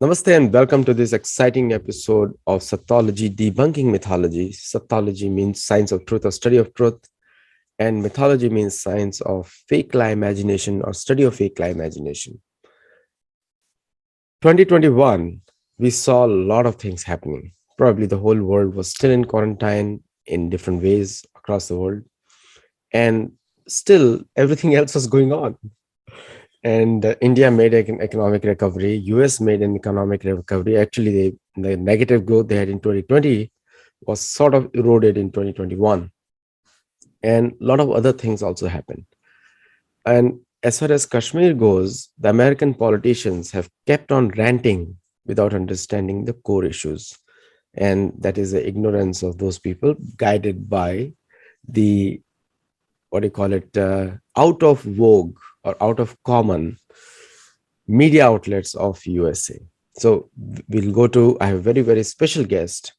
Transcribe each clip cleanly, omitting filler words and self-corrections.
Namaste and welcome to this exciting episode of Sattology Debunking Mythology. Sattology means science of truth or study of truth, and mythology means science of fake lie imagination or study of fake lie imagination. 2021, we saw a lot of things happening. Probably the whole world was still in quarantine in different ways across the world, and still everything else was going on. And India made an economic recovery. US made an economic recovery. Actually, the negative growth they had in 2020 was sort of eroded in 2021. And a lot of other things also happened. And as far as Kashmir goes, the American politicians have kept on ranting without understanding the core issues. And that is the ignorance of those people guided by the, what do you call it, out of vogue or out of common media outlets of USA. So we'll go to, I have a very, very special guest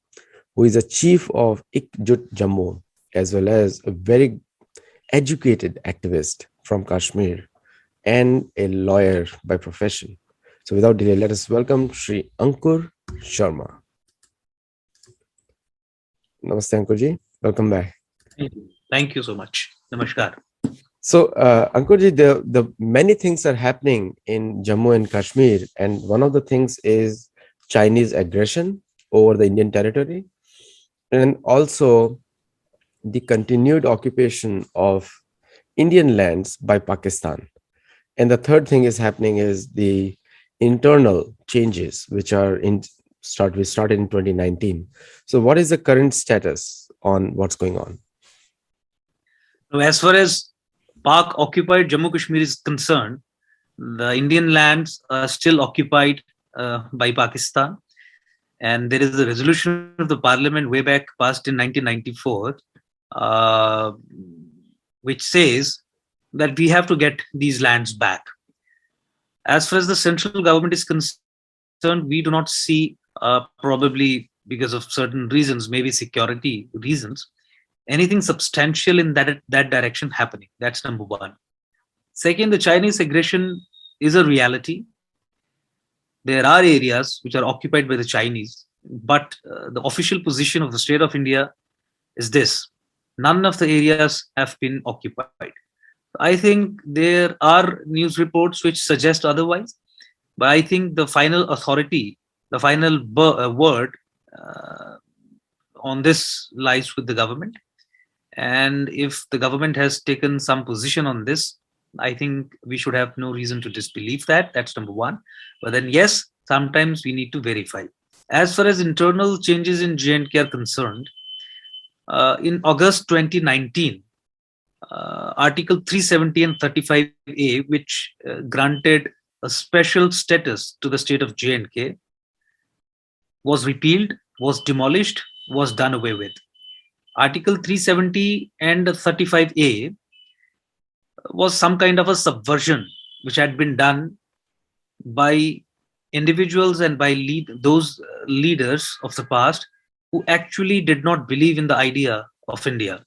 who is a chief of Ikjut Jammu, as well as a very educated activist from Kashmir and a lawyer by profession. So without delay, let us welcome Shri Ankur Sharma. Namaste, Ankurji. Welcome back. Thank you so much. Namaskar. So, Ankurji, the many things are happening in Jammu and Kashmir, and one of the things is Chinese aggression over the Indian territory, and also the continued occupation of Indian lands by Pakistan. And the third thing is happening is the internal changes, which are we started in 2019. So, what is the current status on what's going on? As far as Pak occupied Jammu Kashmir is concerned, the Indian lands are still occupied by Pakistan. And there is a resolution of the parliament way back passed in 1994, which says that we have to get these lands back. As far as the central government is concerned, we do not see, probably because of certain reasons, maybe security reasons, anything substantial in that direction happening. That's number one. Second, the Chinese aggression is a reality. There are areas which are occupied by the Chinese, but the official position of the state of India is this: none of the areas have been occupied. I think there are news reports which suggest otherwise, but I think the final authority, the final word on this lies with the government. And if the government has taken some position on this, I think we should have no reason to disbelieve that. That's number one. But then, yes, sometimes we need to verify. As far as internal changes in J&K are concerned, in August 2019, Article 370 and 35A, which granted a special status to the state of J&K, was repealed, was demolished, was done away with. Article 370 and 35A was some kind of a subversion which had been done by individuals and by those leaders of the past who actually did not believe in the idea of India.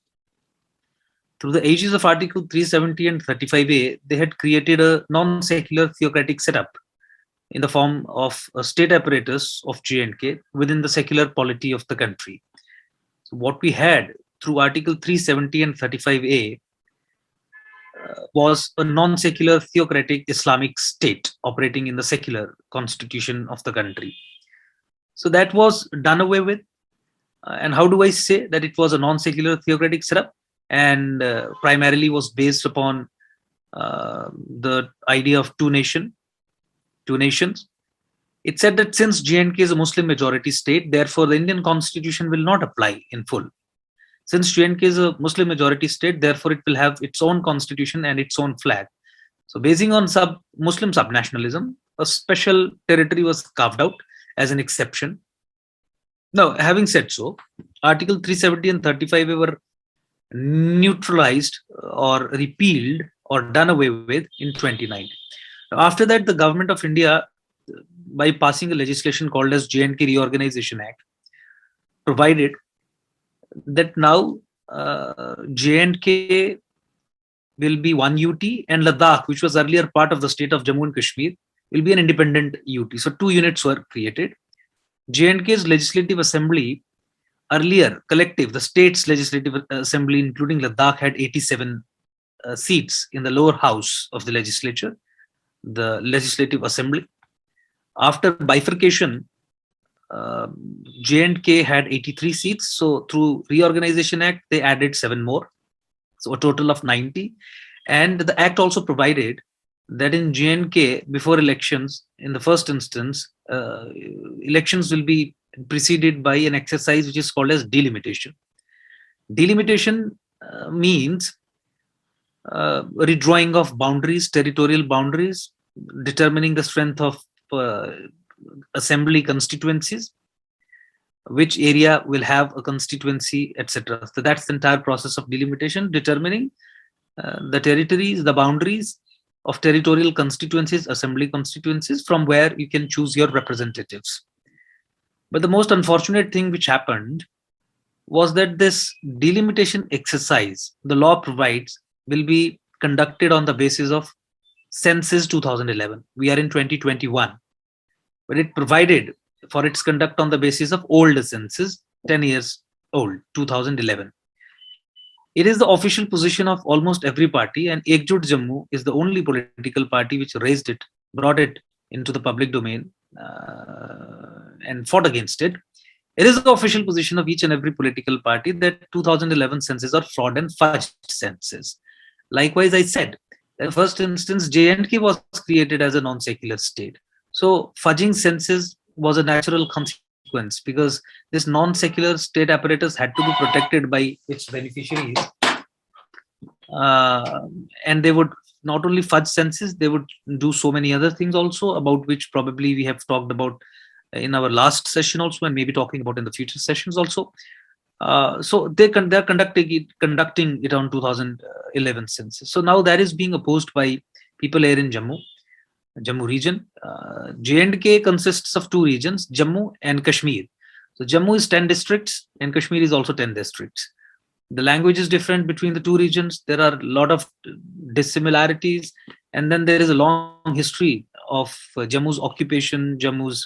Through the ages of Article 370 and 35A, they had created a non-secular theocratic setup in the form of a state apparatus of J&K within the secular polity of the country. So what we had through Article 370 and 35A was a non-secular theocratic Islamic state operating in the secular constitution of the country. So that was done away with. And how do I say that it was a non-secular theocratic setup and primarily was based upon the idea of two nations? It said that since J&K is a Muslim majority state, therefore the Indian constitution will not apply in full. Since J&K is a Muslim majority state, therefore it will have its own constitution and its own flag. So basing on Muslim subnationalism, a special territory was carved out as an exception. Now, having said so, Article 370 and 35 were neutralized or repealed or done away with in 2019. After that, the government of India, by passing a legislation called as J&K Reorganization Act, provided that now J&K will be one UT, and Ladakh, which was earlier part of the state of Jammu and Kashmir, will be an independent UT. So two units were created. J&K's legislative assembly earlier collective, the state's legislative assembly, including Ladakh, had 87 seats in the lower house of the legislature, the legislative assembly. After bifurcation, uh, J&K had 83 seats. So through Reorganization Act, they added 7 more. So a total of 90. And the act also provided that in J&K, before elections, in the first instance, elections will be preceded by an exercise which is called as delimitation. Delimitation means redrawing of boundaries, territorial boundaries, determining the strength of uh, assembly constituencies, which area will have a constituency, etc. So that's the entire process of delimitation, determining the territories, the boundaries of territorial constituencies, assembly constituencies, from where you can choose your representatives. But the most unfortunate thing which happened was that this delimitation exercise, the law provides, will be conducted on the basis of Census 2011. We are in 2021, but it provided for its conduct on the basis of old census, 10 years old, 2011. It is the official position of almost every party, and Ekjut Jammu is the only political party which raised it, brought it into the public domain, and fought against it. It is the official position of each and every political party that 2011 census are fraud and fudged census. Likewise, I said that in first instance, J&K was created as a non-secular state. So fudging census was a natural consequence because this non-secular state apparatus had to be protected by its beneficiaries, uh, and they would not only fudge census, they would do so many other things also, about which probably we have talked about in our last session also, and maybe talking about in the future sessions also. So they're conducting it on 2011 census. So now that is being opposed by people here in Jammu region. J&K consists of two regions, Jammu and Kashmir. So Jammu is 10 districts and Kashmir is also 10 districts. The language is different between the two regions. There are a lot of dissimilarities, and then there is a long history of Jammu's occupation, the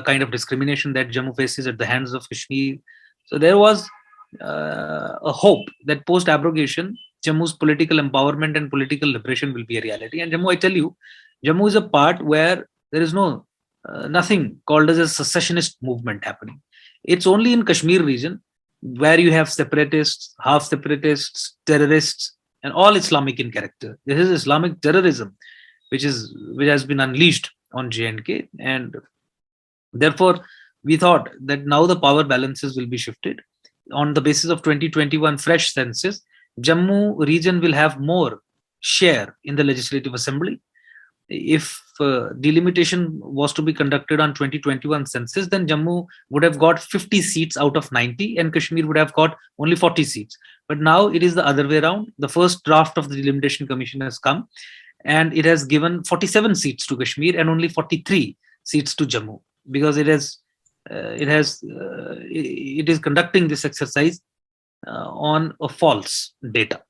kind of discrimination that Jammu faces at the hands of Kashmir. So there was a hope that post abrogation, Jammu's political empowerment and political liberation will be a reality. And Jammu, I tell you, Jammu is a part where there is nothing called as a secessionist movement happening. It's only in Kashmir region where you have separatists, half separatists, terrorists, and all Islamic in character. This is Islamic terrorism, which has been unleashed on J&K, and therefore we thought that now the power balances will be shifted on the basis of 2021 fresh census. Jammu region will have more share in the legislative assembly. If delimitation was to be conducted on 2021 census, then Jammu would have got 50 seats out of 90 and Kashmir would have got only 40 seats. But now it is the other way around. The first draft of the delimitation commission has come and it has given 47 seats to Kashmir and only 43 seats to Jammu, because it is conducting this exercise on a false data.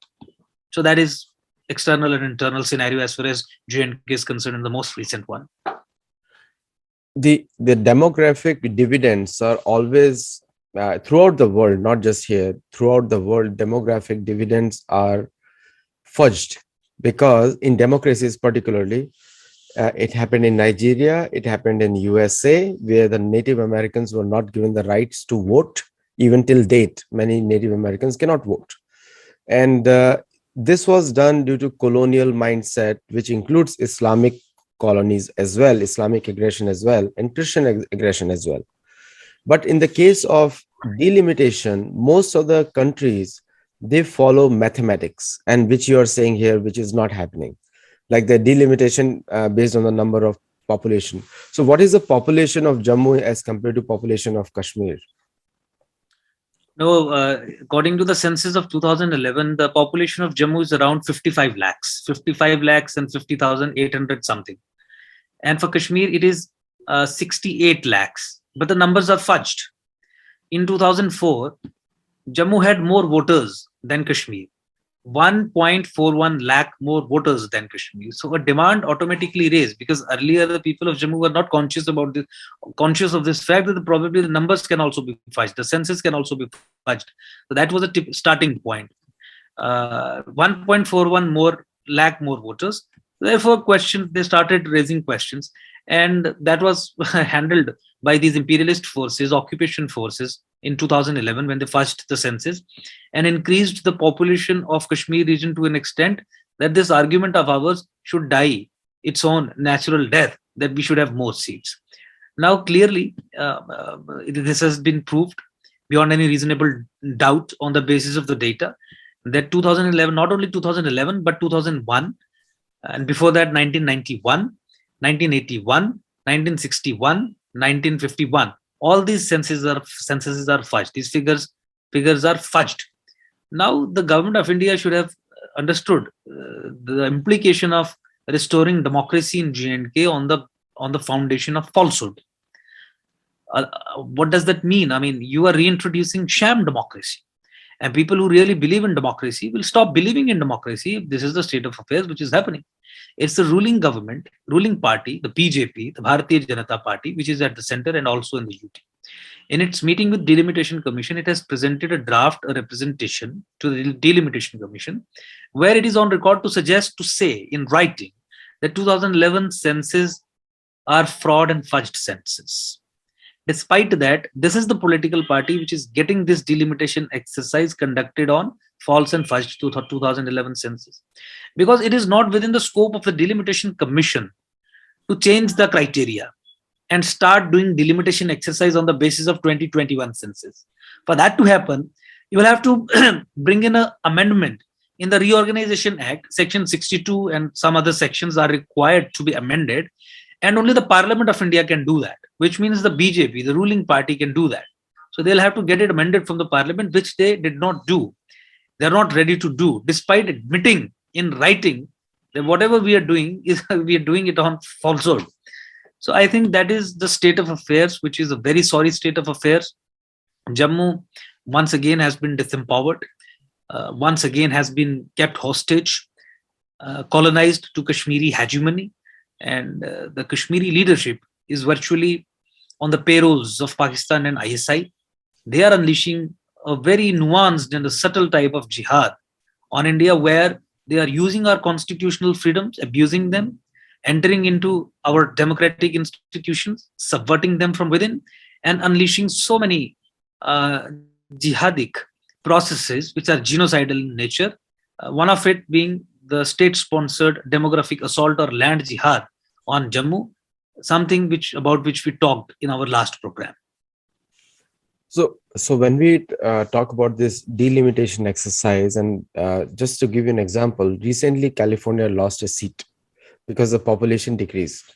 So that is external and internal scenario as far as J&K is concerned in the most recent one. The demographic dividends are always throughout the world, not just here, throughout the world, demographic dividends are fudged, because in democracies particularly, it happened in Nigeria, it happened in USA, where the Native Americans were not given the rights to vote. Even till date, many Native Americans cannot vote. And this was done due to colonial mindset, which includes Islamic colonies as well, Islamic aggression as well, and Christian aggression as well. But in the case of delimitation, most of the countries, they follow mathematics, and which you are saying here, which is not happening, like the delimitation based on the number of population. So what is the population of Jammu as compared to population of Kashmir? No, according to the census of 2011, the population of Jammu is around 55 lakhs and 50,800 something. And for Kashmir, it is 68 lakhs. But the numbers are fudged. In 2004, Jammu had more voters than Kashmir. 1.41 lakh more voters than Kashmir. So a demand automatically raised, because earlier the people of Jammu were not conscious about this, conscious of this fact that probably the numbers can also be fudged, the census can also be fudged. So that was a starting point. 1.41 more lakh more voters. Therefore, questions, they started raising questions, and that was handled by these imperialist forces, occupation forces, in 2011 when they fudged the census and increased the population of Kashmir region to an extent that this argument of ours should die its own natural death, that we should have more seats. Now, clearly, this has been proved beyond any reasonable doubt on the basis of the data that 2011, not only 2011, but 2001, and before that 1991, 1981, 1961, 1951. All these censuses are fudged. These figures are fudged. Now, the government of India should have understood the implication of restoring democracy in J&K on the foundation of falsehood. What does that mean? I mean, you are reintroducing sham democracy. And people who really believe in democracy will stop believing in democracy if this is the state of affairs which is happening. It's the ruling government, ruling party, the BJP, the Bharatiya Janata Party, which is at the center and also in the UT. In its meeting with Delimitation Commission, it has presented a draft, a representation to the Delimitation Commission, where it is on record to suggest, to say in writing, that 2011 census are fraud and fudged census. Despite that, this is the political party which is getting this delimitation exercise conducted on false and fudged 2011 census, because it is not within the scope of the Delimitation Commission to change the criteria and start doing delimitation exercise on the basis of 2021 census. For that to happen, you will have to bring in an amendment in the Reorganization Act. Section 62 and some other sections are required to be amended, and only the Parliament of India can do that, which means the BJP, the ruling party, can do that. So they'll have to get it amended from the Parliament, which they did not do. They're not ready to do, despite admitting in writing that whatever we are doing is we are doing it on falsehood. So I think that is the state of affairs, which is a very sorry state of affairs. Jammu once again has been disempowered, once again has been kept hostage, colonized to Kashmiri hegemony, and the Kashmiri leadership is virtually on the payrolls of Pakistan and ISI. They are unleashing a very nuanced and a subtle type of jihad on India, where they are using our constitutional freedoms, abusing them, entering into our democratic institutions, subverting them from within, and unleashing so many jihadic processes which are genocidal in nature. One of it being the state-sponsored demographic assault or land jihad on Jammu, something about which we talked in our last program. So when we talk about this delimitation exercise, and just to give you an example, recently California lost a seat because the population decreased.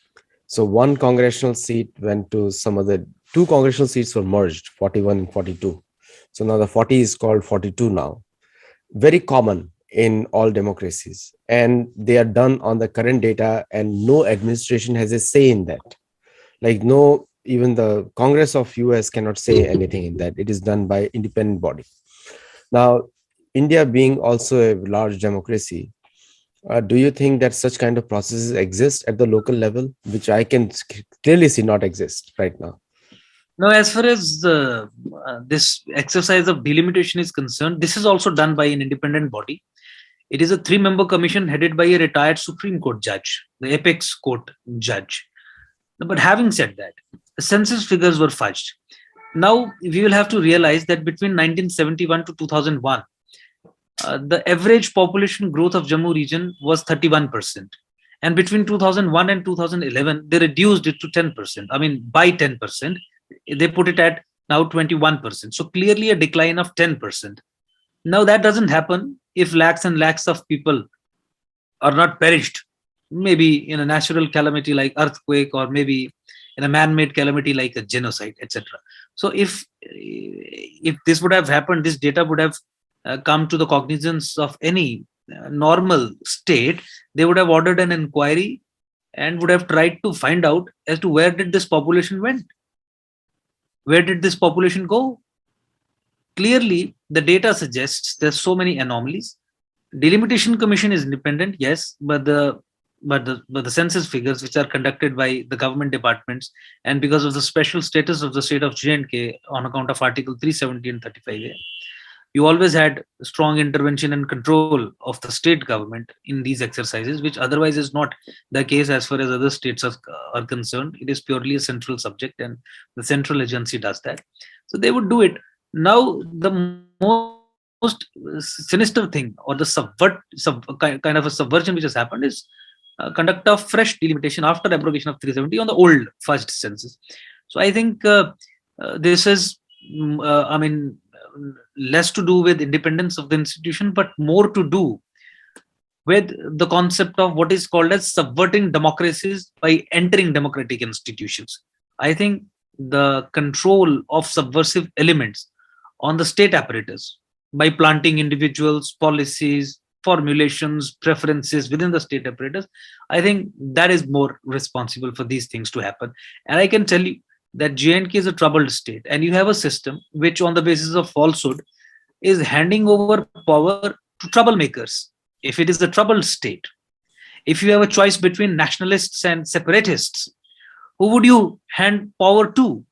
So one congressional seat went to some other, two congressional seats were merged, 41 and 42. So now the 40 is called 42 now. Very common in all democracies. And they are done on the current data, and no administration has a say in that. Like no, even the Congress of US cannot say anything in that. It is done by independent body. Now, India being also a large democracy, do you think that such kind of processes exist at the local level, which I can clearly see not exist right now? Now, as far as this exercise of delimitation is concerned, this is also done by an independent body. It is a 3-member commission headed by a retired Supreme Court judge, the apex court judge. But having said that, the census figures were fudged. Now, we will have to realize that between 1971 to 2001, the average population growth of Jammu region was 31%. And between 2001 and 2011, they reduced it to 10%. I mean, by 10%, they put it at now 21%. So clearly a decline of 10%. Now that doesn't happen if lakhs and lakhs of people are not perished, maybe in a natural calamity like earthquake, or maybe in a man-made calamity like a genocide, etc. So if this would have happened, this data would have come to the cognizance of any normal state, they would have ordered an inquiry and would have tried to find out as to where did this population went, where did this population go. Clearly, the data suggests there's so many anomalies. Delimitation Commission is independent, yes, but the census figures which are conducted by the government departments, and because of the special status of the state of J&K on account of Article 370 and 35A, you always had strong intervention and control of the state government in these exercises, which otherwise is not the case as far as other states are concerned. It is purely a central subject, and the central agency does that. So they would do it. Now, the most sinister thing, or the kind of a subversion which has happened, is conduct of fresh delimitation after abrogation of 370 on the old first census. So I think this is, I mean, less to do with independence of the institution, but more to do with the concept of what is called as subverting democracies by entering democratic institutions. I think the control of subversive elements on the state apparatus by planting individuals, policies, formulations, preferences within the state apparatus, I think that is more responsible for these things to happen. And I can tell you that J&K is a troubled state, and you have a system which, on the basis of falsehood, is handing over power to troublemakers. If it is a troubled state, if you have a choice between nationalists and separatists, who would you hand power to?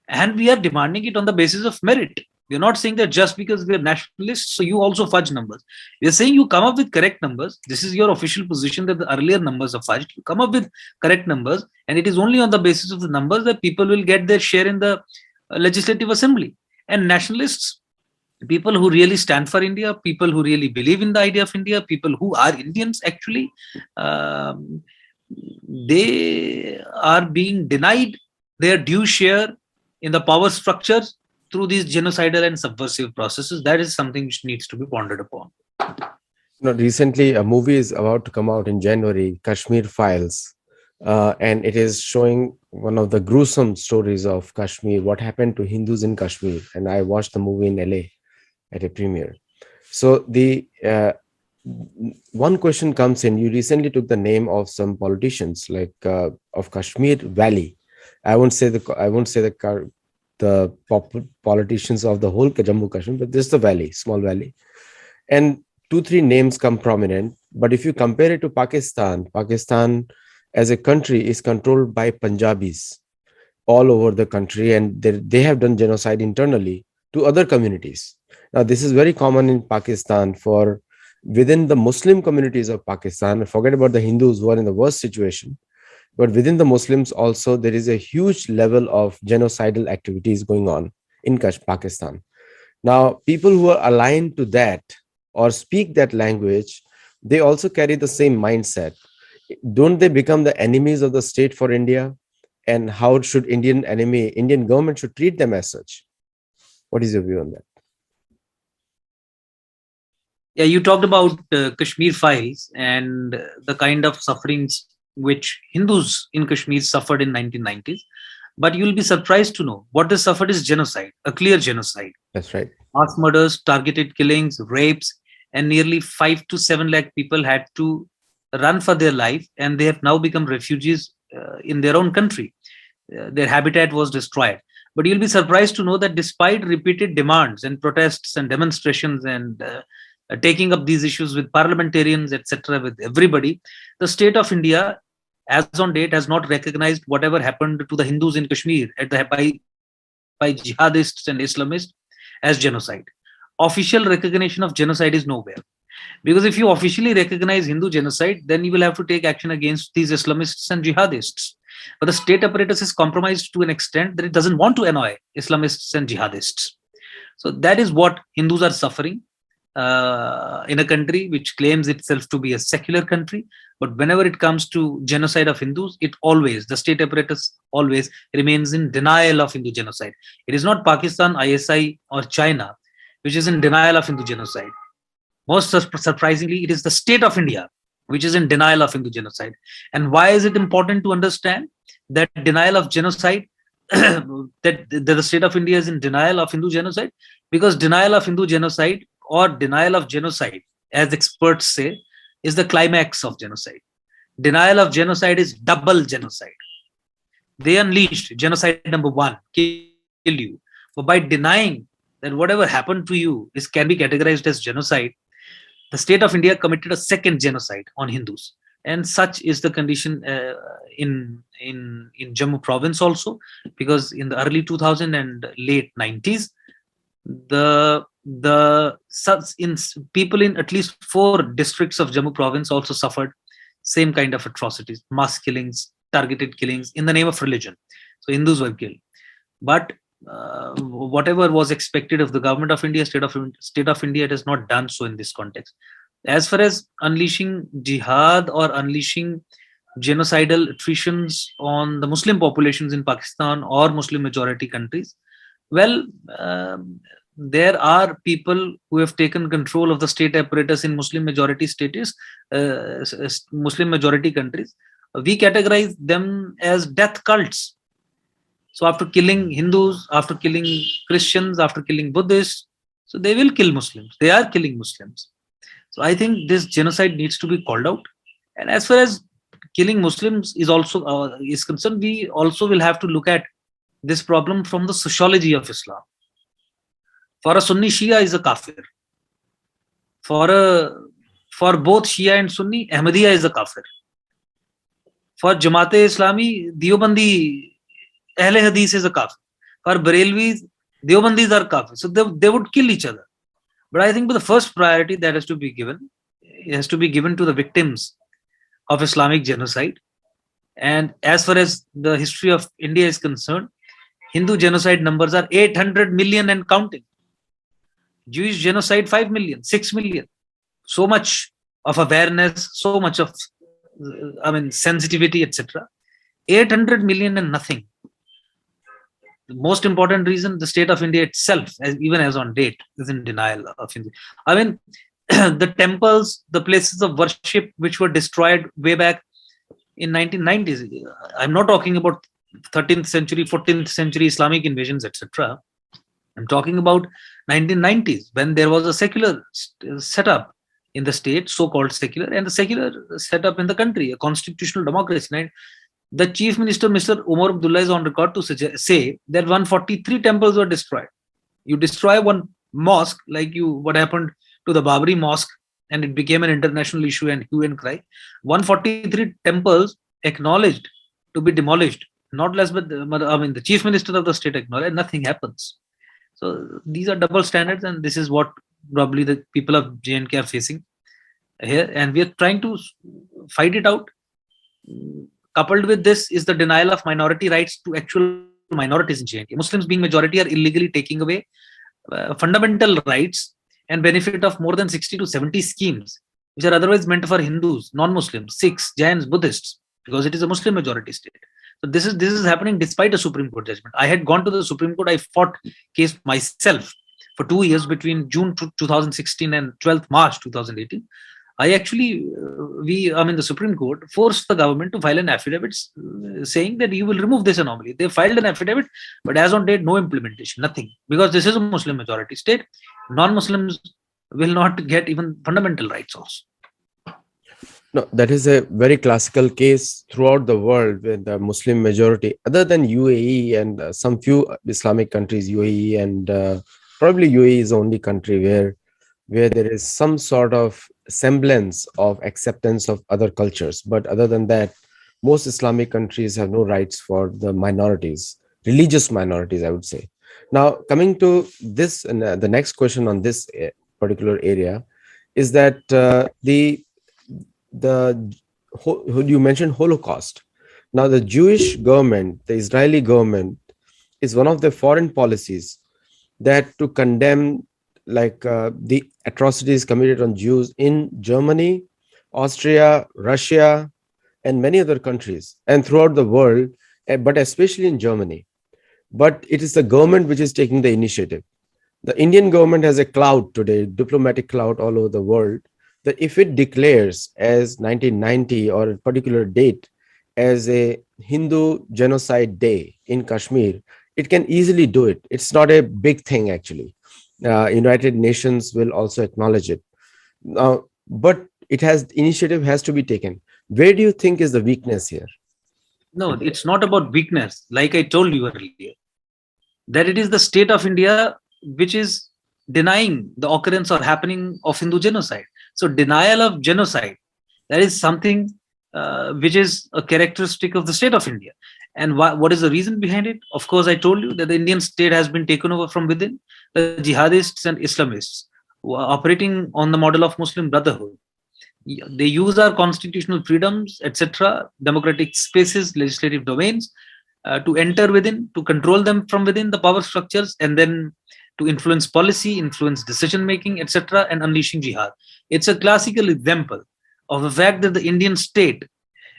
And we are demanding it on the basis of merit. We're not saying that just because we are nationalists, so you also fudge numbers. We're saying you come up with correct numbers. This is your official position, that the earlier numbers are fudged. You come up with correct numbers, and it is only on the basis of the numbers that people will get their share in the legislative assembly. And nationalists, people who really stand for India, people who really believe in the idea of India, people who are Indians actually, they are being denied their due share in the power structures through these genocidal and subversive processes. That is something which needs to be pondered upon. Recently, a movie is about to come out in January, Kashmir Files, and it is showing one of the gruesome stories of Kashmir, what happened to Hindus in Kashmir. And I watched the movie in LA at a premiere. So the one question comes in. You recently took the name of some politicians, like of Kashmir Valley. I won't say the politicians of the whole Jammu Kashmir, but just the valley, small valley. And 2-3 names come prominent. But if you compare it to Pakistan as a country is controlled by Punjabis all over the country, and they have done genocide internally to other communities. Now, this is very common in Pakistan for within the Muslim communities of Pakistan. Forget about the Hindus who are in the worst situation. But within the Muslims also, there is a huge level of genocidal activities going on in Pakistan. Now, people who are aligned to that or speak that language, they also carry the same mindset. Don't they become the enemies of the state for India? And how should Indian government should treat them as such? What is your view on that? Yeah, you talked about Kashmir Files and the kind of sufferings which Hindus in Kashmir suffered in 1990s. But you'll be surprised to know what they suffered is genocide, a clear genocide. That's right. Mass murders, targeted killings, rapes, and nearly 5 to 7 lakh people had to run for their life, and they have now become refugees in their own country. Their habitat was destroyed. But you'll be surprised to know that despite repeated demands and protests and demonstrations and taking up these issues with parliamentarians, etc., with everybody, the state of India, as on date, has not recognized whatever happened to the Hindus in Kashmir by jihadists and Islamists as genocide. Official recognition of genocide is nowhere. Because if you officially recognize Hindu genocide, then you will have to take action against these Islamists and jihadists. But the state apparatus is compromised to an extent that it doesn't want to annoy Islamists and jihadists. So that is what Hindus are suffering in a country which claims itself to be a secular country. But whenever it comes to genocide of Hindus, the state apparatus always remains in denial of Hindu genocide. It is not Pakistan, ISI, or China which is in denial of Hindu genocide. Most surprisingly, it is the state of India which is in denial of Hindu genocide. And why is it important to understand that denial of genocide, that the state of India is in denial of Hindu genocide? Because denial of Hindu genocide or denial of genocide, as experts say, is the climax of genocide. Denial of genocide is double genocide. They unleashed genocide number 1, kill you. But by denying that whatever happened to you can be categorized as genocide, the state of India committed a second genocide on Hindus, and such is the condition in Jammu province also, because in the early 2000 and late 90s, people in at least 4 districts of Jammu province also suffered same kind of atrocities, mass killings, targeted killings in the name of religion. So Hindus were killed, but whatever was expected of the government of India, state of India, it has not done so in this context. As far as unleashing jihad or unleashing genocidal attritions on the Muslim populations in Pakistan or Muslim majority countries, well, there are people who have taken control of the state apparatus in Muslim majority states, Muslim majority countries. We categorize them as death cults. So after killing Hindus, after killing Christians, after killing Buddhists, so they will kill Muslims. They are killing Muslims. So I think this genocide needs to be called out. And as far as killing Muslims is concerned, we also will have to look at this problem from the sociology of Islam. For a Sunni, Shia is a kafir. For both Shia and Sunni, Ahmadiyya is a kafir. For Jamaat-e-Islami, Deobandi, Ahle Hadith is a kafir. For Barelvis, Deobandis are kafir. So they would kill each other. But I think the first priority that has to be given, it has to be given to the victims of Islamic genocide. And as far as the history of India is concerned, Hindu genocide numbers are 800 million and counting. Jewish genocide 5 million, 6 million. So much of awareness, so much of sensitivity, etc. 800 million and nothing. The most important reason, the state of India itself, even as on date, is in denial of Hindu. The temples, the places of worship which were destroyed way back in 1990s. I'm not talking about 13th century, 14th century Islamic invasions, etc. I'm talking about 1990s, when there was a secular setup in the state, so-called secular, and the secular setup in the country, a constitutional democracy. Right? The chief minister, Mr. Umar Abdullah, is on record to say that 143 temples were destroyed. You destroy one mosque, like what happened to the Babri mosque, and it became an international issue and hue and cry. 143 temples acknowledged to be demolished, not less, but the chief minister of the state acknowledged, nothing happens. So these are double standards, and this is what probably the people of J&K are facing here, and we are trying to fight it out. Coupled with this is the denial of minority rights to actual minorities in J&K. Muslims, being majority, are illegally taking away fundamental rights and benefit of more than 60 to 70 schemes, which are otherwise meant for Hindus, non-Muslims, Sikhs, Jains, Buddhists, because it is a Muslim majority state. So this is happening despite a Supreme Court judgment. I had gone to the Supreme Court. I fought case myself for 2 years between June 2016 and 12th March 2018. I actually, the Supreme Court forced the government to file an affidavit saying that you will remove this anomaly. They filed an affidavit, but as on date, no implementation, nothing. Because this is a Muslim majority state. Non-Muslims will not get even fundamental rights also. No, that is a very classical case throughout the world with the Muslim majority, other than UAE and some few Islamic countries, UAE and probably UAE is the only country where there is some sort of semblance of acceptance of other cultures. But other than that, most Islamic countries have no rights for the minorities, religious minorities, I would say. Now, coming to this, and the next question on this particular area is that you mentioned Holocaust. Now, the Jewish government, the Israeli government, is one of the foreign policies that to condemn the atrocities committed on Jews in Germany, Austria, Russia, and many other countries, and throughout the world, but especially in Germany. But it is the government which is taking the initiative. The Indian government has a clout today, diplomatic clout all over the world, that if it declares as 1990 or a particular date as a Hindu genocide day in Kashmir, it can easily do it. It's not a big thing, actually. United Nations will also acknowledge it. But initiative has to be taken. Where do you think is the weakness here? No, it's not about weakness. Like I told you earlier, that it is the state of India which is denying the occurrence or happening of Hindu genocide. So denial of genocide, that is something which is a characteristic of the state of India. And what is the reason behind it? Of course, I told you that the Indian state has been taken over from within. The jihadists and Islamists who are operating on the model of Muslim Brotherhood, they use our constitutional freedoms, etc., democratic spaces, legislative domains, to enter within, to control them from within the power structures, and then to influence policy, influence decision making, etc., and unleashing jihad. It's a classical example of the fact that the Indian state,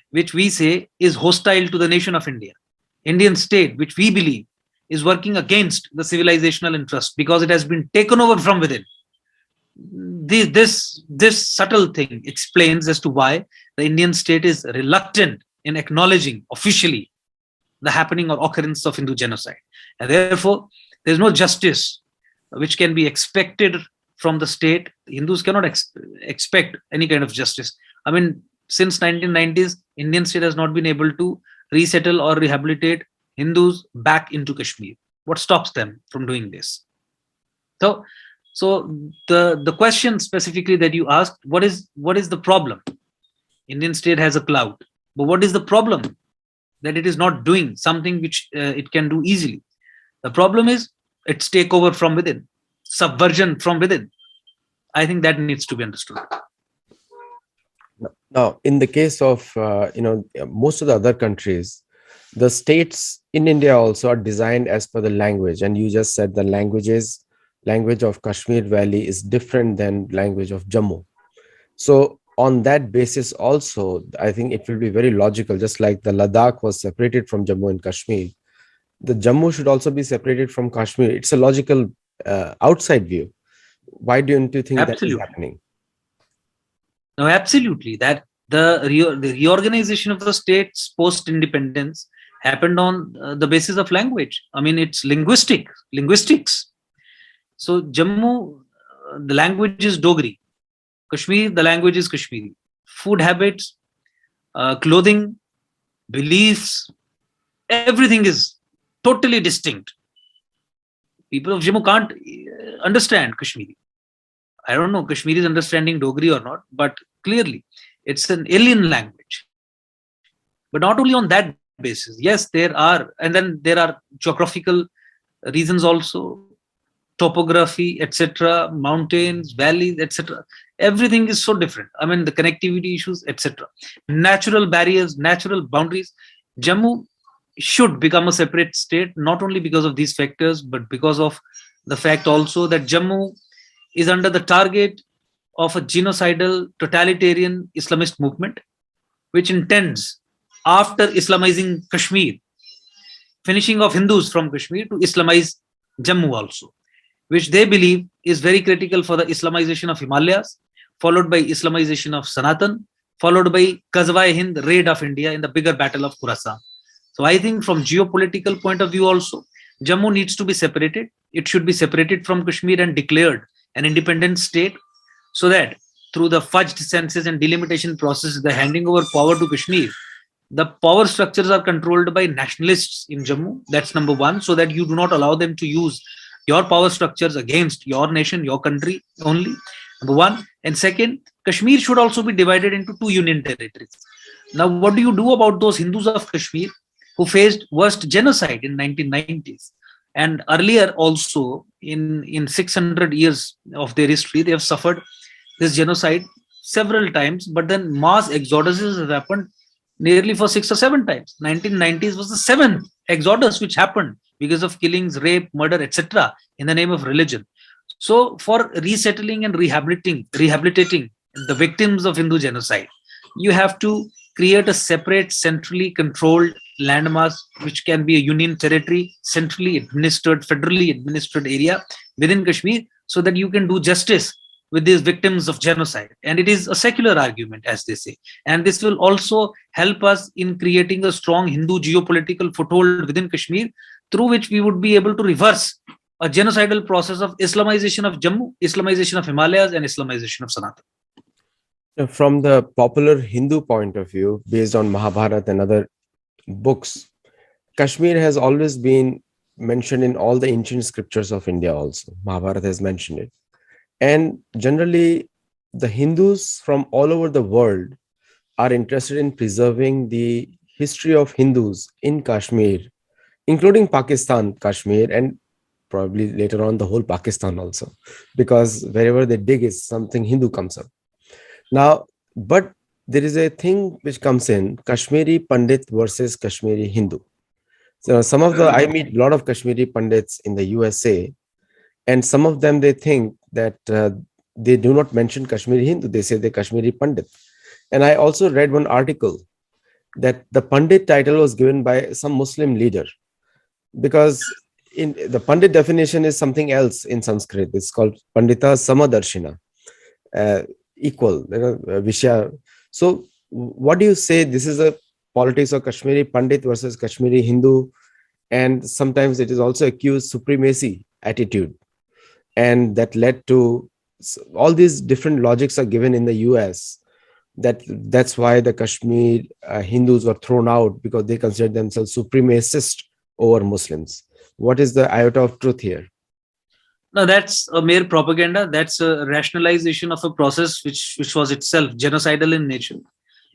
which we say is hostile to the nation of India, Indian state, which we believe is working against the civilizational interest because it has been taken over from within. This subtle thing explains as to why the Indian state is reluctant in acknowledging officially the happening or occurrence of Hindu genocide. And therefore, there's no justice which can be expected from the state. Hindus cannot expect any kind of justice. I mean, since 1990s, Indian state has not been able to resettle or rehabilitate Hindus back into Kashmir. What stops them from doing this? So, the question specifically that you asked, what is the problem? Indian state has a clout, but what is the problem? That it is not doing something which it can do easily. The problem is its takeover from within, subversion from within. I think that needs to be understood. Now, in the case of most of the other countries, the states in India also are designed as per the language, and you just said the language of Kashmir Valley is different than language of Jammu. So on that basis also, I think it will be very logical, just like the Ladakh was separated from Jammu and Kashmir, the Jammu should also be separated from Kashmir. It's a logical outside view. Why don't you think that is Absolutely. happening? No, absolutely. That the reorganization of the states post independence happened on the basis of language. I mean, it's linguistics. So Jammu, the language is Dogri. Kashmir, the language is Kashmiri. Food habits, clothing, beliefs, everything is totally distinct. People of Jammu can't understand Kashmiri. I don't know Kashmiri is understanding Dogri or not, but clearly it's an alien language. But not only on that basis, yes, and then there are geographical reasons also, topography, etc., mountains, valleys, etc. Everything is so different. I mean, the connectivity issues, etc. Natural barriers, natural boundaries. Jammu should become a separate state, not only because of these factors, but because of the fact also that Jammu is under the target of a genocidal, totalitarian Islamist movement, which intends, after Islamizing Kashmir, finishing off Hindus from Kashmir, to Islamize Jammu also, which they believe is very critical for the Islamization of Himalayas, followed by Islamization of Sanatan, followed by Ghazwa-e-Hind, raid of India in the bigger battle of Khorasan. So I think from geopolitical point of view also, Jammu needs to be separated. It should be separated from Kashmir and declared an independent state, so that through the fudged census and delimitation process, the handing over power to Kashmir, the power structures are controlled by nationalists in Jammu. That's number one, so that you do not allow them to use your power structures against your nation, your country only. Number one. And second, Kashmir should also be divided into two union territories. Now, what do you do about those Hindus of Kashmir who faced worst genocide in 1990s? And earlier also, in 600 years of their history, they have suffered this genocide several times, but then mass exoduses have happened nearly for 6 or 7 times. 1990s was the seventh exodus which happened because of killings, rape, murder, etc., in the name of religion. So, for resettling and rehabilitating the victims of Hindu genocide, you have to create a separate, centrally controlled landmass, which can be a union territory, centrally administered, federally administered area within Kashmir, so that you can do justice with these victims of genocide. And it is a secular argument, as they say. And this will also help us in creating a strong Hindu geopolitical foothold within Kashmir, through which we would be able to reverse a genocidal process of Islamization of Jammu, Islamization of Himalayas, and Islamization of Sanatan. From the popular Hindu point of view, based on Mahabharata and other books, Kashmir has always been mentioned in all the ancient scriptures of India also. Mahabharata has mentioned it. And generally, the Hindus from all over the world are interested in preserving the history of Hindus in Kashmir, including Pakistan, Kashmir, and probably later on the whole Pakistan also, because wherever they dig is something Hindu comes up. Now, but there is a thing which comes in Kashmiri Pandit versus Kashmiri Hindu. So some of the I meet a lot of Kashmiri Pandits in the USA, and some of them they think that they do not mention Kashmiri Hindu, they say the Kashmiri Pandit. And I also read one article that the Pandit title was given by some Muslim leader, because in the Pandit definition is something else in Sanskrit. It's called Pandita Samadarshina, uh, equal, Vishya. So, what do you say? This is a politics of Kashmiri Pandit versus Kashmiri Hindu, and sometimes it is also accused supremacy attitude, and that led to all these different logics are given in the US, that's why the Kashmir Hindus were thrown out because they considered themselves supremacist over Muslims. What is the iota of truth here? No, that's a mere propaganda. That's a rationalization of a process which was itself genocidal in nature.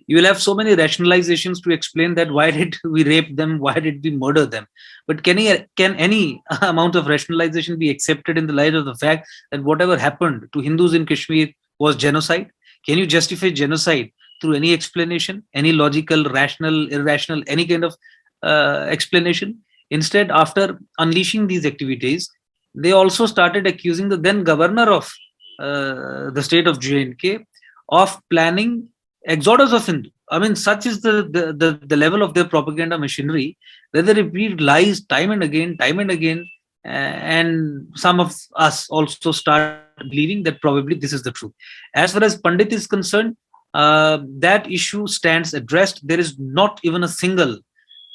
You will have so many rationalizations to explain that why did we rape them, why did we murder them. But can any amount of rationalization be accepted in the light of the fact that whatever happened to Hindus in Kashmir was genocide? Can you justify genocide through any explanation, any logical, rational, irrational, any kind of explanation? Instead, after unleashing these activities, they also started accusing the then governor of the state of JNK of planning exodus of Hindu. I mean, such is the level of their propaganda machinery, where they repeat lies time and again, and some of us also start believing that probably this is the truth. As far as Pandit is concerned, that issue stands addressed. There is not even a single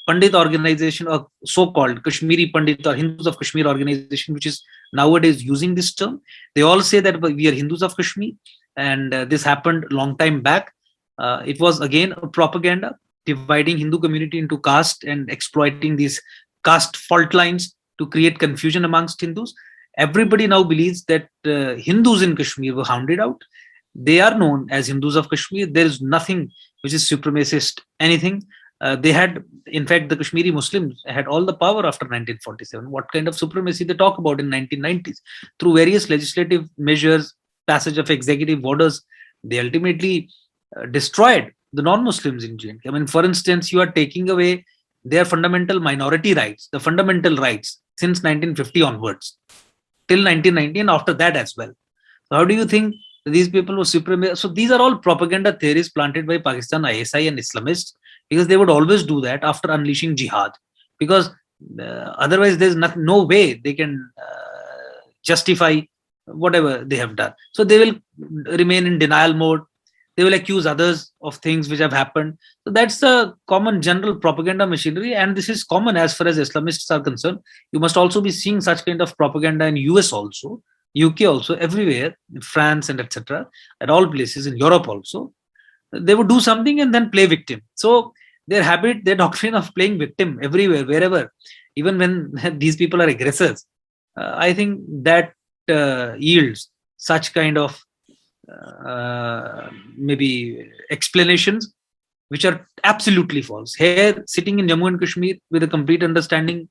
Pandit organization or so-called Kashmiri Pandit or Hindus of Kashmir organization which is nowadays using this term. They all say that we are Hindus of Kashmir, and this happened long time back. It was again a propaganda dividing Hindu community into caste and exploiting these caste fault lines to create confusion amongst Hindus. Everybody now believes that Hindus in Kashmir were hounded out. They are known as Hindus of Kashmir. There is nothing which is supremacist, anything. They had, in fact, the Kashmiri Muslims had all the power after 1947. What kind of supremacy they talk about in 1990s? Through various legislative measures, passage of executive orders, they ultimately destroyed the non-Muslims in JNK. I mean, for instance, you are taking away their fundamental minority rights, the fundamental rights since 1950 onwards, till 1990 and after that as well. So how do you think these people were supreme? So these are all propaganda theories planted by Pakistan ISI and Islamists, because they would always do that after unleashing jihad, because otherwise there's no way they can justify whatever they have done. So they will remain in denial mode. They will accuse others of things which have happened. So that's the common general propaganda machinery, and this is common as far as Islamists are concerned. You must also be seeing such kind of propaganda in US also, UK also, everywhere, in France and etc. At all places in Europe also. They would do something and then play victim. So their habit, their doctrine of playing victim everywhere, wherever, even when these people are aggressors, I think that yields such kind of maybe explanations which are absolutely false. Here, sitting in Jammu and Kashmir with a complete understanding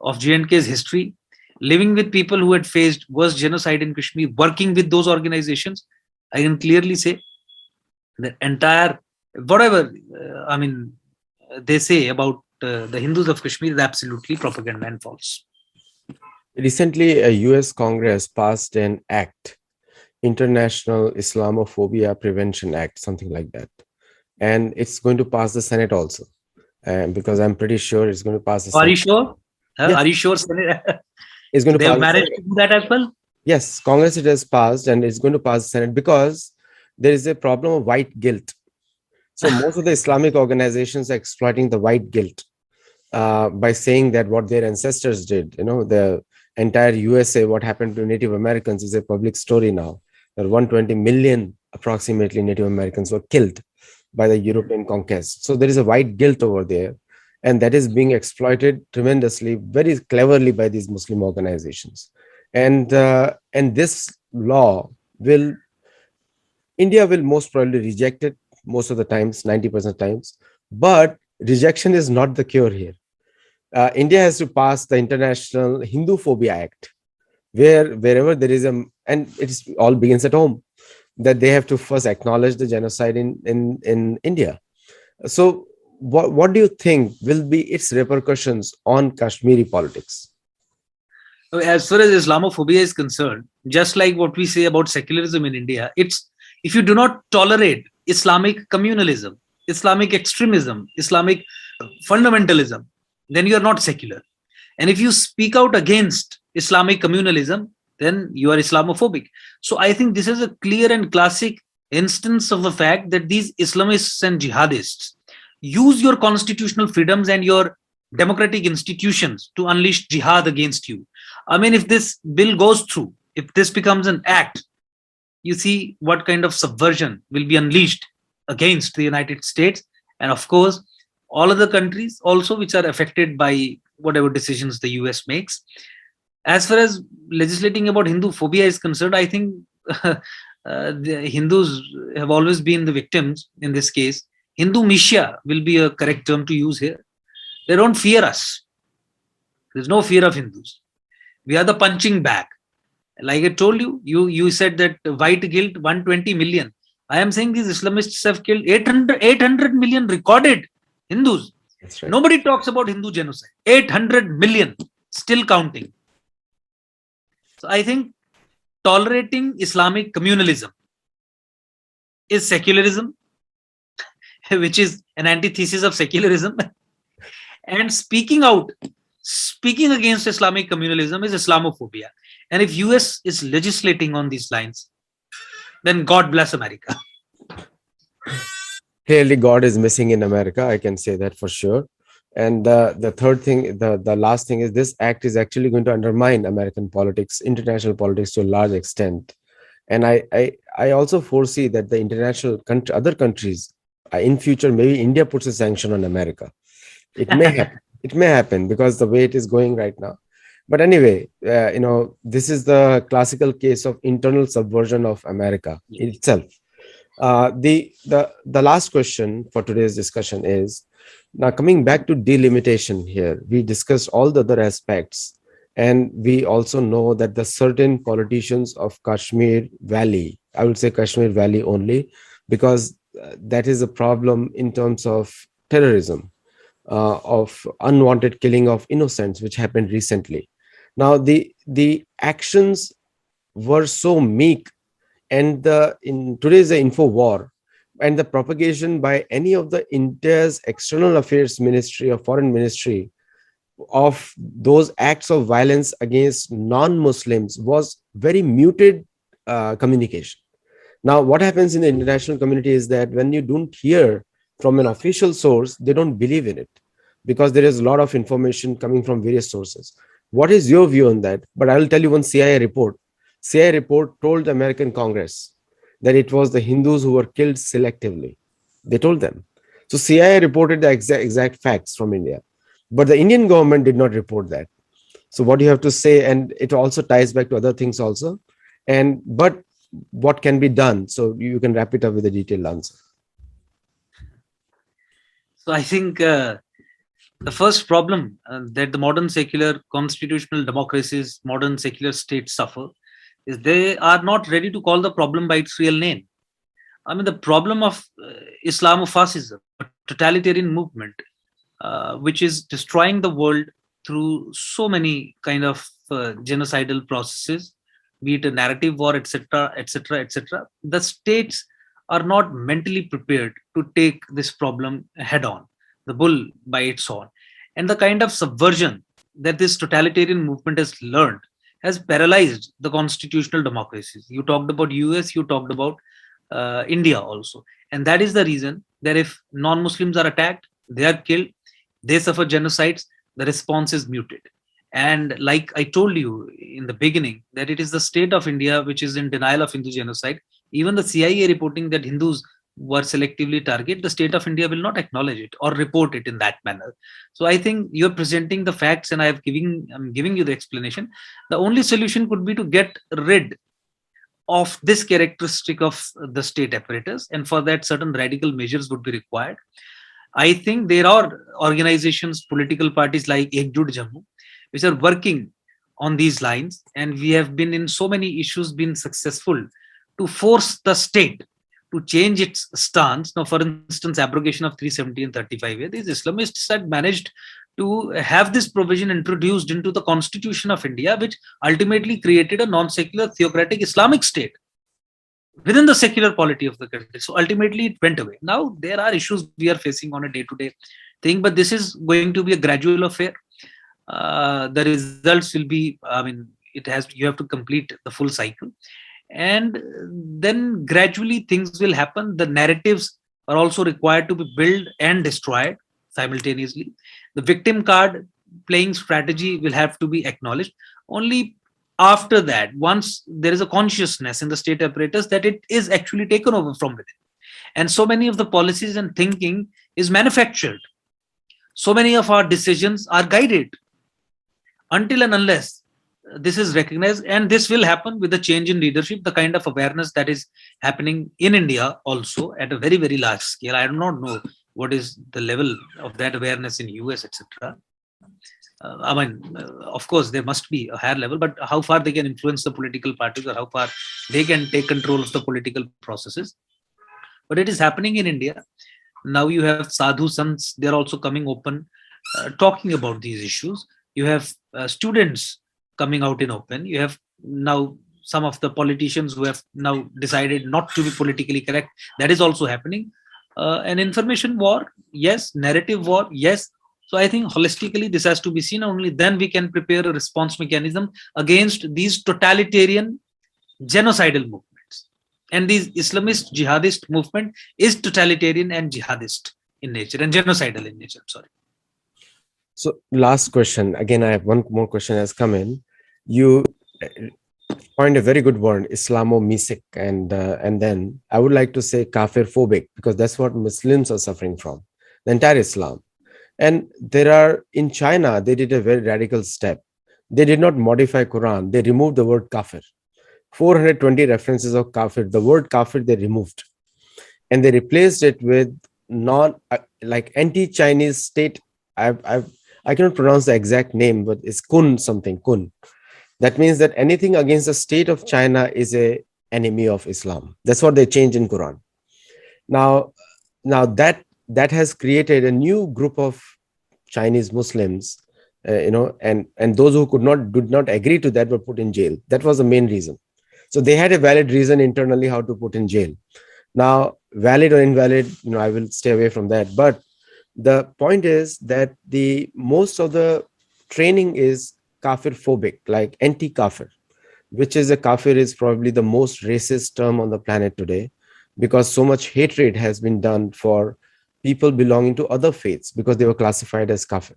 of JNK's history, living with people who had faced worse genocide in Kashmir, working with those organizations, I can clearly say the entire whatever they say about the Hindus of Kashmir is absolutely propaganda and false. Recently, a US Congress passed an act, International Islamophobia Prevention Act, something like that. And it's going to pass the Senate also. Because I'm pretty sure it's going to pass the Are Senate. you sure? Yeah. Are you sure? It's going to They have pass managed to do that as well? Yes, Congress it has passed, and it's going to pass the Senate because there is a problem of white guilt. So most of the Islamic organizations are exploiting the white guilt by saying that what their ancestors did, the entire USA, what happened to Native Americans is a public story now. That 120 million approximately Native Americans were killed by the European conquest. So there is a white guilt over there, and that is being exploited tremendously, very cleverly by these Muslim organizations. And this law will India will most probably reject it most of the times, 90% times. But rejection is not the cure here. India has to pass the International Hindu Phobia Act, where wherever there is and it's all begins at home, that they have to first acknowledge the genocide in India. So, what do you think will be its repercussions on Kashmiri politics? As far as Islamophobia is concerned, just like what we say about secularism in India, it's if you do not tolerate Islamic communalism, Islamic extremism, Islamic fundamentalism, then you are not secular. And if you speak out against Islamic communalism, then you are Islamophobic. So I think this is a clear and classic instance of the fact that these Islamists and jihadists use your constitutional freedoms and your democratic institutions to unleash jihad against you. I mean, if this bill goes through, if this becomes an act, you see what kind of subversion will be unleashed against the United States. And of course, all other countries also which are affected by whatever decisions the US makes. As far as legislating about Hindu phobia is concerned, I think the Hindus have always been the victims in this case. Hindu Misha will be a correct term to use here. They don't fear us. There's no fear of Hindus. We are the punching bag. Like I told you, you said that white killed 120 million. I am saying these Islamists have killed 800 million recorded Hindus. That's right. Nobody talks about Hindu genocide. 800 million, still counting. So I think tolerating Islamic communalism is secularism, which is an antithesis of secularism. And speaking against Islamic communalism is Islamophobia. And if US is legislating on these lines, then God bless America. Clearly, God is missing in America. I can say that for sure. And the third thing, the last thing is this act is actually going to undermine American politics, international politics to a large extent. And I also foresee that the other countries, in future, maybe India puts a sanction on America. It may happen. It may happen because the way it is going right now. But anyway, this is the classical case of internal subversion of America itself. The last question for today's discussion is, now coming back to delimitation here, we discussed all the other aspects, and we also know that the certain politicians of Kashmir Valley, I would say Kashmir Valley only, because that is a problem in terms of terrorism, of unwanted killing of innocents, which happened recently. Now, the actions were so meek, and in today's info war, and the propagation by any of the India's external affairs ministry or foreign ministry of those acts of violence against non-Muslims was very muted communication. Now, what happens in the international community is that when you don't hear from an official source, they don't believe in it because there is a lot of information coming from various sources. What is your view on that? But I will tell you one CIA report. CIA report told the American Congress that it was the Hindus who were killed selectively. They told them. So CIA reported the exact facts from India, but the Indian government did not report that. So what do you have to say? And it also ties back to other things also. And but what can be done? So you can wrap it up with a detailed answer. So I think the first problem that the modern secular constitutional democracies, modern secular states suffer is they are not ready to call the problem by its real name. I mean, the problem of Islamofascism, a totalitarian movement, which is destroying the world through so many kind of genocidal processes, be it a narrative war, etc., etc., etc. The states are not mentally prepared to take this problem head on, the bull by its horn. And the kind of subversion that this totalitarian movement has learned has paralyzed the constitutional democracies. You talked about US, you talked about India also. And that is the reason that if non-Muslims are attacked, they are killed, they suffer genocides, the response is muted. And like I told you in the beginning, that it is the state of India which is in denial of Hindu genocide. Even the CIA reporting that Hindus were selectively targeted, the state of India will not acknowledge it or report it in that manner. So I think you're presenting the facts and I'm giving you the explanation. The only solution could be to get rid of this characteristic of the state apparatus, and for that certain radical measures would be required. I think there are organizations, political parties like Ekjut Jammu, which are working on these lines, and we have been in so many issues been successful to force the state to change its stance. Now, for instance, abrogation of 370 and 35A, these Islamists had managed to have this provision introduced into the constitution of India, which ultimately created a non-secular theocratic Islamic state within the secular polity of the country. So ultimately, it went away. Now there are issues we are facing on a day-to-day thing, but this is going to be a gradual affair. The results will be, I mean, you have to complete the full cycle, and then gradually things will happen. The narratives are also required to be built and destroyed simultaneously. The victim card playing strategy will have to be acknowledged. Only after that, once there is a consciousness in the state apparatus that it is actually taken over from within, and so many of the policies and thinking is manufactured, so many of our decisions are guided, until and unless this is recognized. And this will happen with the change in leadership, the kind of awareness that is happening in India also at a very, very large scale. I do not know what is the level of that awareness in US, etc. I mean, of course, there must be a higher level, but how far they can influence the political parties, or how far they can take control of the political processes. But it is happening in India. Now you have sadhu sants, they're also coming open, talking about these issues. You have students coming out in open. You have now some of the politicians who have now decided not to be politically correct. That is also happening. An information war, yes. Narrative war, yes. So I think holistically this has to be seen. Only then we can prepare a response mechanism against these totalitarian genocidal movements. And these Islamist jihadist movement is totalitarian and jihadist in nature and genocidal in nature. Sorry. So last question. Again, I have one more question has come in. You point a very good word, Islamomesic, and then I would like to say kafir phobic, because that's what Muslims are suffering from, the entire Islam. And there are, in China, they did a very radical step. They did not modify Quran. They removed the word kafir. 420 references of kafir. The word kafir they removed, and they replaced it with like anti-Chinese state. I cannot pronounce the exact name, but it's kun something, kun. That means that anything against the state of China is a enemy of Islam. That's what they changed in Quran. Now that has created a new group of Chinese Muslims, and those who did not agree to that were put in jail. That was the main reason. So they had a valid reason internally how to put in jail. Now, valid or invalid, I will stay away from that. But the point is that the most of the training is kafir phobic, like anti-kafir, which is a kafir is probably the most racist term on the planet today, because so much hatred has been done for people belonging to other faiths because they were classified as kafir.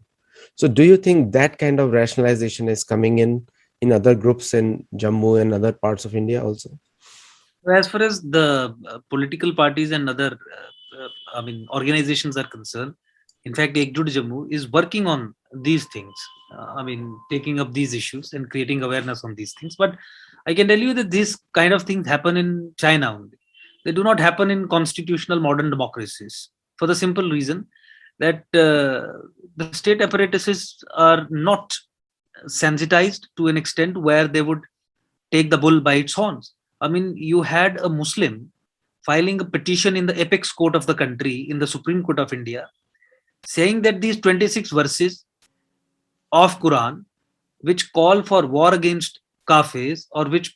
So do you think that kind of rationalization is coming in other groups in Jammu and other parts of India also? As far as the political parties and other, organizations are concerned, in fact, Ekjut Jammu is working on these things. Taking up these issues and creating awareness on these things. But I can tell you that these kind of things happen in China only. They do not happen in constitutional modern democracies, for the simple reason that the state apparatuses are not sensitized to an extent where they would take the bull by its horns. You had a Muslim filing a petition in the apex court of the country, in the Supreme Court of India, saying that these 26 verses of Quran, which call for war against kafirs, or which,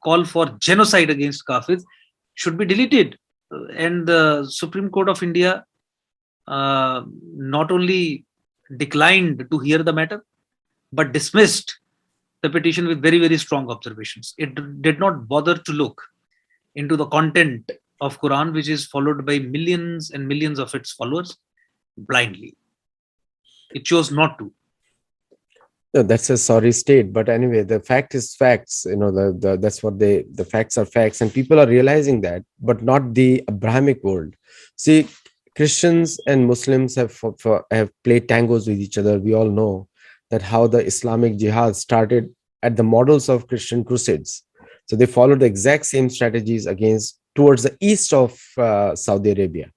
call for genocide against kafirs, should be deleted. And the Supreme Court of India not only declined to hear the matter, but dismissed the petition with very, very strong observations. It did not bother to look into the content of Quran, which is followed by millions and millions of its followers blindly. It chose not to. No, that's a sorry state, but anyway, the fact is facts. That's what the facts are facts, and people are realizing that, but not the Abrahamic world. See, Christians and Muslims have played tangos with each other. We all know that how the Islamic Jihad started at the models of Christian crusades. So they followed the exact same strategies against towards the east of Saudi Arabia,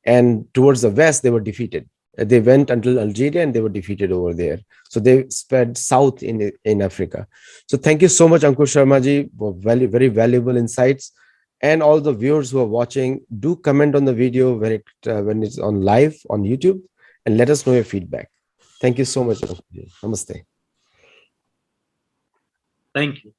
and towards the west they were defeated. They went until Algeria and they were defeated over there. So they spread south in Africa. So thank you so much, Ankur Sharma ji, for very valuable insights. And all the viewers who are watching, do comment on the video when it's on live on YouTube, and let us know your feedback. Thank you so much, Ankur ji. Namaste. Thank you.